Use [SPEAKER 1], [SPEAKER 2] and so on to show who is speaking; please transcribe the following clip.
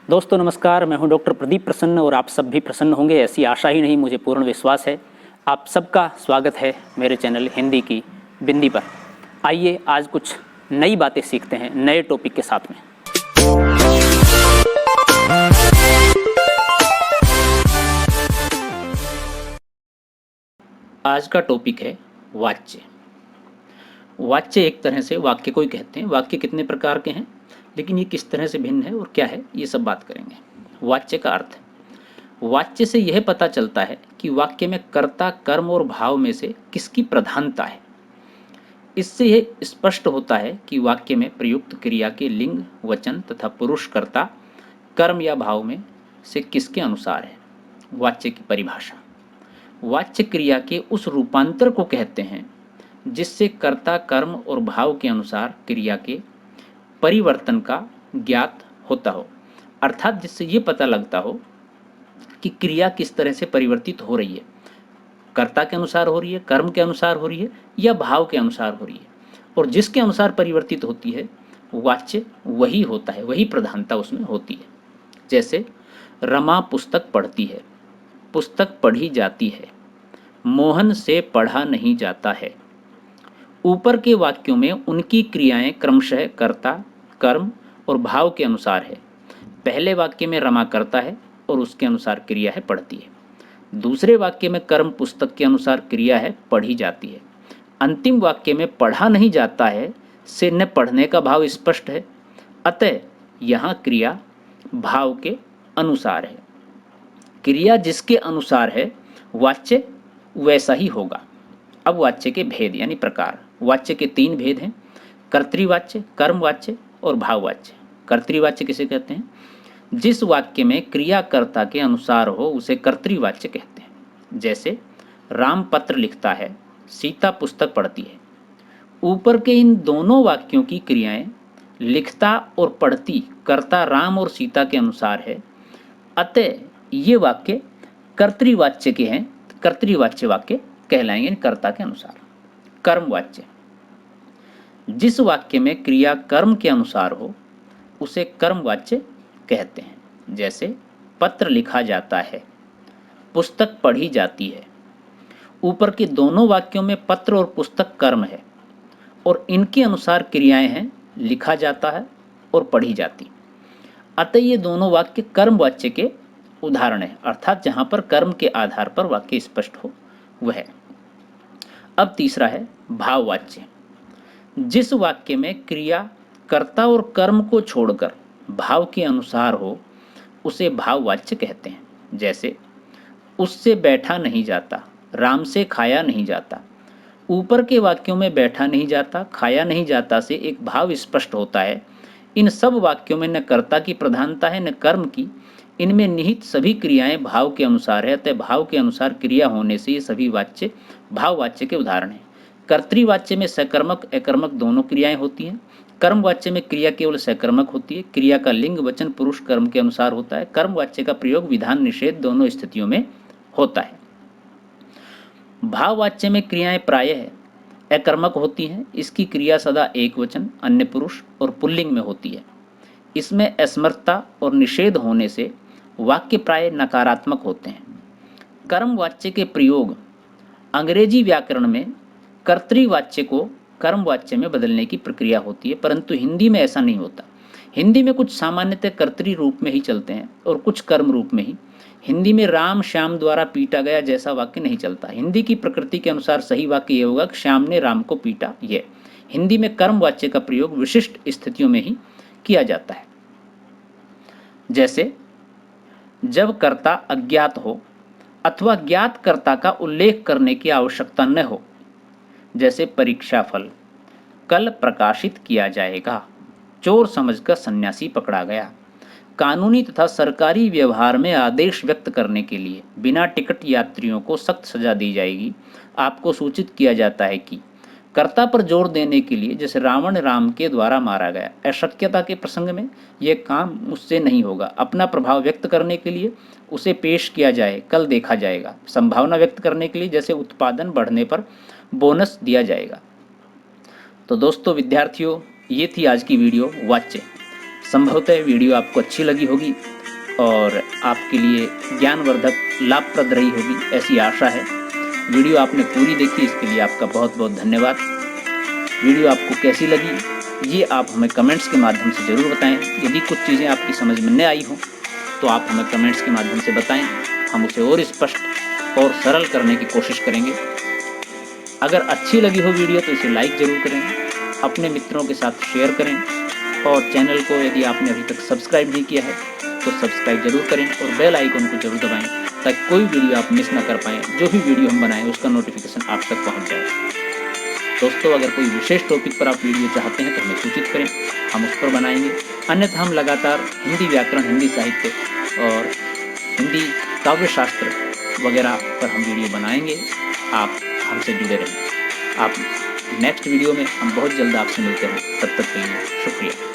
[SPEAKER 1] दोस्तों नमस्कार, मैं हूं डॉक्टर प्रदीप प्रसन्न और आप सब भी प्रसन्न होंगे ऐसी आशा ही नहीं मुझे पूर्ण विश्वास है। आप सबका स्वागत है मेरे चैनल हिंदी की बिंदी पर। आइए आज कुछ नई बातें सीखते हैं नए टॉपिक के साथ में। आज का टॉपिक है वाच्य। वाच्य एक तरह से वाक्य को ही कहते हैं। वाक्य कितने प्रकार के हैं, लेकिन ये किस तरह से भिन्न है और क्या है, ये सब बात करेंगे। वाच्य का अर्थ, वाच्य से यह पता चलता है कि वाक्य में कर्ता, कर्म और भाव में से किसकी प्रधानता है। इससे यह स्पष्ट होता है कि वाक्य में प्रयुक्त क्रिया के लिंग, वचन तथा पुरुष, कर्ता, कर्म या भाव में से किसके अनुसार है। वाच्य की परिभाषा, वाच्य क्रिया के उस रूपांतर को कहते हैं जिससे कर्ता, कर्म और भाव के अनुसार क्रिया के परिवर्तन का ज्ञात होता हो, अर्थात जिससे ये पता लगता हो कि क्रिया किस तरह से परिवर्तित हो रही है, कर्ता के अनुसार हो रही है, कर्म के अनुसार हो रही है या भाव के अनुसार हो रही है, और जिसके अनुसार परिवर्तित होती है वाच्य वही होता है, वही प्रधानता उसमें होती है। जैसे रमा पुस्तक पढ़ती है, पुस्तक पढ़ी जाती है, मोहन से पढ़ा नहीं जाता है। ऊपर के वाक्यों में उनकी क्रियाएं क्रमशः कर्ता, कर्म और भाव के अनुसार है। पहले वाक्य में रमा करता है और उसके अनुसार क्रिया है पढ़ती है। दूसरे वाक्य में कर्म पुस्तक के अनुसार क्रिया है पढ़ी जाती है। अंतिम वाक्य में पढ़ा नहीं जाता है से न पढ़ने का भाव स्पष्ट है, अतः यहाँ क्रिया भाव के अनुसार है। क्रिया जिसके अनुसार है वाच्य वैसा ही होगा। अब वाच्य के भेद यानी प्रकार। वाच्य के 3 भेद हैं, कर्तृवाच्य, कर्मवाच्य और भाववाच्य। कर्तृवाच्य किसे कहते हैं? जिस वाक्य में क्रियाकर्ता के अनुसार हो उसे कर्तृवाच्य कहते हैं। जैसे राम पत्र लिखता है, सीता पुस्तक पढ़ती है। ऊपर के इन दोनों वाक्यों की क्रियाएं लिखता और पढ़ती कर्ता राम और सीता के अनुसार है, अतः ये वाक्य कर्तृवाच्य के हैं। कर्तृवाच्य वाक्य कहलाएंगे कर्ता के अनुसार। कर्मवाच्य, जिस वाक्य में क्रिया कर्म के अनुसार हो उसे कर्मवाच्य कहते हैं। जैसे पत्र लिखा जाता है, पुस्तक पढ़ी जाती है। ऊपर के दोनों वाक्यों में पत्र और पुस्तक कर्म है और इनके अनुसार क्रियाएं हैं लिखा जाता है और पढ़ी जाती। अतः ये दोनों वाक्य कर्मवाच्य के उदाहरण है, अर्थात जहां पर कर्म के आधार पर वाक्य स्पष्ट हो वह। अब तीसरा है भाववाच्य। जिस वाक्य में क्रिया कर्ता और कर्म को छोड़कर भाव के अनुसार हो उसे भाववाच्य कहते हैं। जैसे उससे बैठा नहीं जाता, राम से खाया नहीं जाता। ऊपर के वाक्यों में बैठा नहीं जाता, खाया नहीं जाता से एक भाव स्पष्ट होता है। इन सब वाक्यों में न कर्ता की प्रधानता है न कर्म की। इनमें निहित सभी क्रियाएं भाव के अनुसार है, अतः भाव के अनुसार क्रिया होने से ये सभी वाच्य भाववाच्य के उदाहरण हैं। कर्तृवाच्य में सकर्मक अकर्मक दोनों क्रियाएं होती हैं। कर्मवाच्य में क्रिया केवल सकर्मक होती है। क्रिया का लिंग, वचन, पुरुष, कर्म के अनुसार होता है। कर्मवाच्य का प्रयोग विधान, निषेध दोनों स्थितियों में होता है। भाववाच्य में क्रियाएं प्रायः अकर्मक होती हैं। इसकी क्रिया सदा एक वचन, अन्य पुरुष और पुल्लिंग में होती है। इसमें असमर्थता और निषेध होने से वाक्य प्राय नकारात्मक होते हैं। कर्मवाच्य के प्रयोग अंग्रेजी व्याकरण में कर्तृवाच्य को कर्मवाच्य में बदलने की प्रक्रिया होती है, परंतु हिंदी में ऐसा नहीं होता। हिंदी में कुछ सामान्यतः कर्तृ रूप में ही चलते हैं और कुछ कर्म रूप में ही। हिंदी में राम श्याम द्वारा पीटा गया जैसा वाक्य नहीं चलता। हिंदी की प्रकृति के अनुसार सही वाक्य यह होगा कि श्याम ने राम को पीटा। यह हिंदी में कर्मवाच्य का प्रयोग विशिष्ट स्थितियों में ही किया जाता है। जैसे जब कर्ता अज्ञात हो अथवा ज्ञात कर्ता का उल्लेख करने की आवश्यकता न हो। जैसे परीक्षा फल कल प्रकाशित किया जाएगा, चोर समझकर सन्यासी पकड़ा गया। कानूनी तथा सरकारी व्यवहार में आदेश व्यक्त करने के लिए बिना टिकट यात्रियों को सख्त सजा दी जाएगी। आपको सूचित किया जाता है कि कर्ता पर जोर देने के लिए, जैसे रावण राम के द्वारा मारा गया। अशक्यता के प्रसंग में यह काम मुझसे नहीं होगा। अपना प्रभाव व्यक्त करने के लिए उसे पेश किया जाए, कल देखा जाएगा। संभावना व्यक्त करने के लिए, जैसे उत्पादन बढ़ने पर बोनस दिया जाएगा। तो दोस्तों विद्यार्थियों, ये थी आज की वीडियो वाच्य। संभवतः वीडियो आपको अच्छी लगी होगी और आपके लिए ज्ञानवर्धक लाभप्रद रही होगी, ऐसी आशा है। वीडियो आपने पूरी देखी, इसके लिए आपका बहुत बहुत धन्यवाद। वीडियो आपको कैसी लगी ये आप हमें कमेंट्स के माध्यम से ज़रूर बताएं। यदि कुछ चीज़ें आपकी समझ में न आई हों तो आप हमें कमेंट्स के माध्यम से बताएं, हम उसे और स्पष्ट और सरल करने की कोशिश करेंगे। अगर अच्छी लगी हो वीडियो तो इसे लाइक ज़रूर करें, अपने मित्रों के साथ शेयर करें और चैनल को यदि आपने अभी तक सब्सक्राइब नहीं किया है तो सब्सक्राइब जरूर करें और बेल आइकन को जरूर दबाएं ताकि कोई वीडियो आप मिस ना कर पाएँ। जो भी वीडियो हम बनाएं उसका नोटिफिकेशन आप तक पहुंच जाए। दोस्तों, अगर कोई विशेष टॉपिक पर आप वीडियो चाहते हैं तो हमें सूचित करें, हम उस पर बनाएंगे। अन्यथा हम लगातार हिंदी व्याकरण, हिंदी साहित्य और हिंदी काव्य शास्त्र वगैरह पर हम वीडियो बनाएंगे। आप हमसे जुड़े रहें। आप नेक्स्ट वीडियो में हम बहुत जल्द आपसे मिलते हैं। तब तक के लिए शुक्रिया।